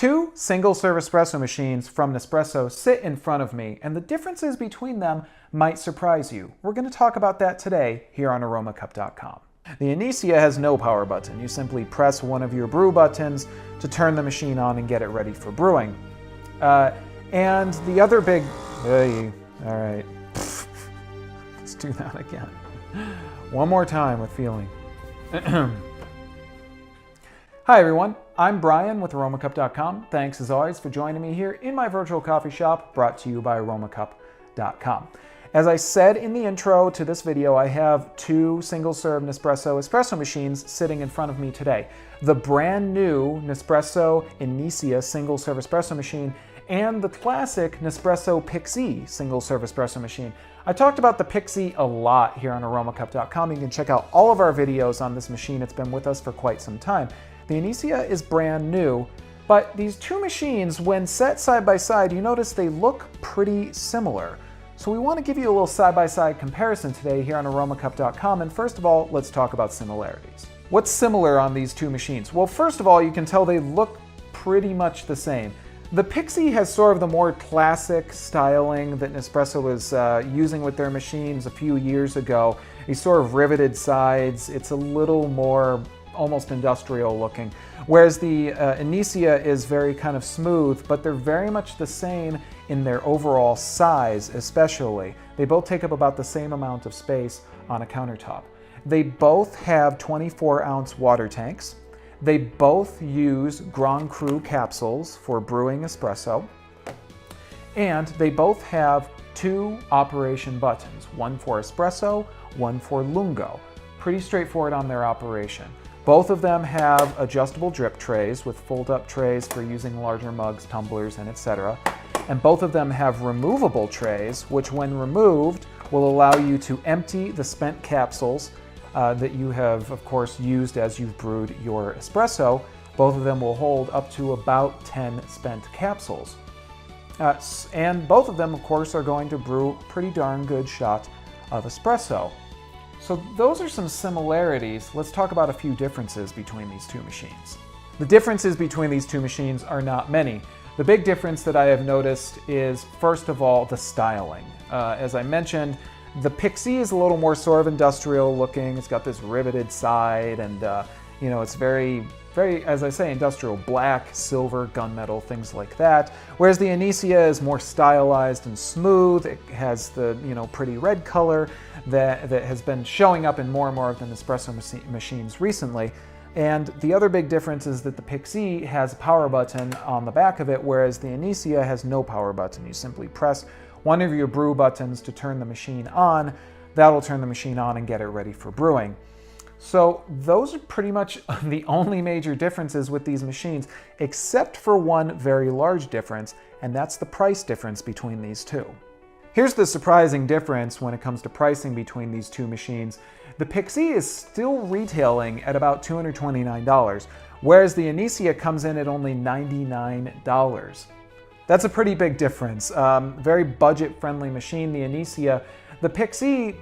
Two single-serve espresso machines from Nespresso sit in front of me, and the differences between them might surprise you. We're going to talk about that today here on aromacup.com. The Inissia has no power button. You simply press one of your brew buttons to turn the machine on and get it ready for brewing. And the other big... Hey, all right. Let's do that again. One more time with feeling. Hi everyone, I'm Brian with aromacup.com. Thanks as always for joining me here in my virtual coffee shop brought to you by aromacup.com. As I said in the intro to this video, I have two single-serve Nespresso espresso machines sitting in front of me today. The brand new Nespresso Inissia single-serve espresso machine and the classic Nespresso Pixie single-serve espresso machine. I talked about the Pixie a lot here on aromacup.com. You can check out all of our videos on this machine. It's been with us for quite some time. The Inissia is brand new, but these two machines, when set side by side, you notice they look pretty similar. So we want to give you a little side-by-side comparison today here on aromacup.com, and first of all, let's talk about similarities. What's similar on these two machines? Well, first of all, you can tell they look pretty much the same. The Pixie has sort of the more classic styling that Nespresso was using with their machines a few years ago. These sort of riveted sides. It's a little more almost industrial looking. Whereas the Inissia is very kind of smooth, but they're very much the same in their overall size especially. They both take up about the same amount of space on a countertop. They both have 24-ounce water tanks. They both use Grand Cru capsules for brewing espresso. And they both have two operation buttons, one for espresso, one for lungo. Pretty straightforward on their operation. Both of them have adjustable drip trays with fold-up trays for using larger mugs, tumblers, and etc. And both of them have removable trays, which when removed will allow you to empty the spent capsules that you have, of course, used as you've brewed your espresso. Both of them will hold up to about 10 spent capsules. And both of them, of course, are going to brew a pretty darn good shot of espresso. So those are some similarities. Let's talk about a few differences between these two machines. The differences between these two machines are not many. The big difference that I have noticed is, first of all, the styling. As I mentioned, the Pixie is a little more sort of industrial looking. It's got this riveted side and, it's very, as I say, industrial. Black, silver, gunmetal, things like that. Whereas the Inissia is more stylized and smooth. It has the, pretty red color that has been showing up in more and more of the Nespresso machines recently. And the other big difference is that the Pixie has a power button on the back of it, whereas the Inissia has no power button. You simply press one of your brew buttons to turn the machine on. That'll turn the machine on and get it ready for brewing. So those are pretty much the only major differences with these machines, except for one very large difference, and that's the price difference between these two. Here's the surprising difference when it comes to pricing between these two machines. The Pixie is still retailing at about $229, whereas the Inissia comes in at only $99. That's a pretty big difference. Very budget-friendly machine, the Inissia. The Pixie,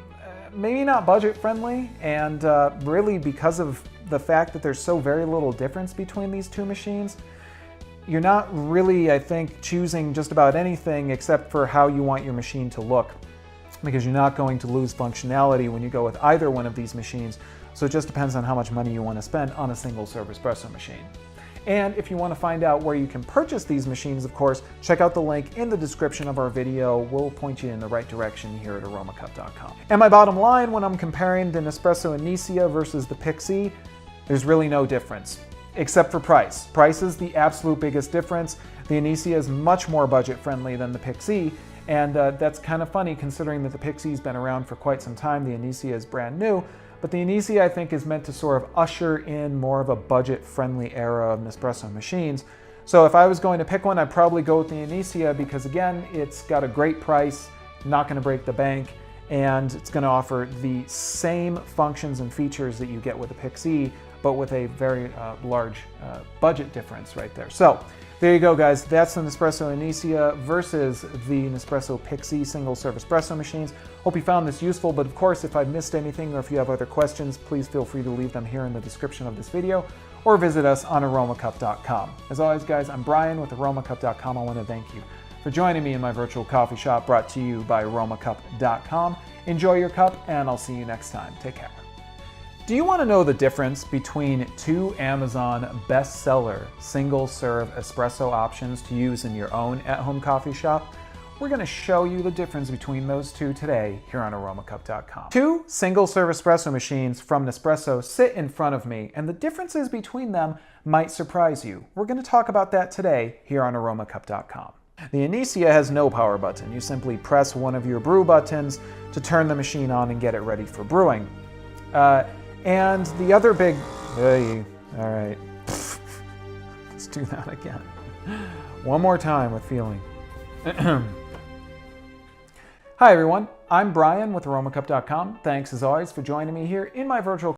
maybe not budget-friendly, and really because of the fact that there's so very little difference between these two machines, you're not really, I think, choosing just about anything except for how you want your machine to look, because you're not going to lose functionality when you go with either one of these machines. So it just depends on how much money you want to spend on a single-serve espresso machine. And if you want to find out where you can purchase these machines, of course, check out the link in the description of our video. We'll point you in the right direction here at aromacup.com. And my bottom line when I'm comparing the Nespresso Inissia versus the Pixie, there's really no difference, except for price. Price is the absolute biggest difference. The Inissia is much more budget-friendly than the Pixie, and that's kind of funny considering that the Pixie's been around for quite some time. The Inissia is brand new. But the Inissia, I think, is meant to sort of usher in more of a budget-friendly era of Nespresso machines. So if I was going to pick one, I'd probably go with the Inissia because, again, it's got a great price, not going to break the bank, and it's going to offer the same functions and features that you get with the Pixie, but with a very large budget difference right there. So there you go, guys. That's the Nespresso Inissia versus the Nespresso Pixie single-serve espresso machines. Hope you found this useful, but of course, if I've missed anything or if you have other questions, please feel free to leave them here in the description of this video, or visit us on aromacup.com. As always, guys, I'm Brian with aromacup.com. I want to thank you for joining me in my virtual coffee shop brought to you by aromacup.com. Enjoy your cup, and I'll see you next time. Take care. Do you want to know the difference between two Amazon bestseller single-serve espresso options to use in your own at-home coffee shop? We're going to show you the difference between those two today here on aromacup.com. Two single-serve espresso machines from Nespresso sit in front of me, and the differences between them might surprise you. We're going to talk about that today here on aromacup.com. The Inissia has no power button. You simply press one of your brew buttons to turn the machine on and get it ready for brewing. And the other big... Hey, all right. Let's do that again. One more time with feeling. Hi, everyone. I'm Brian with aromacup.com. Thanks, as always, for joining me here in my virtual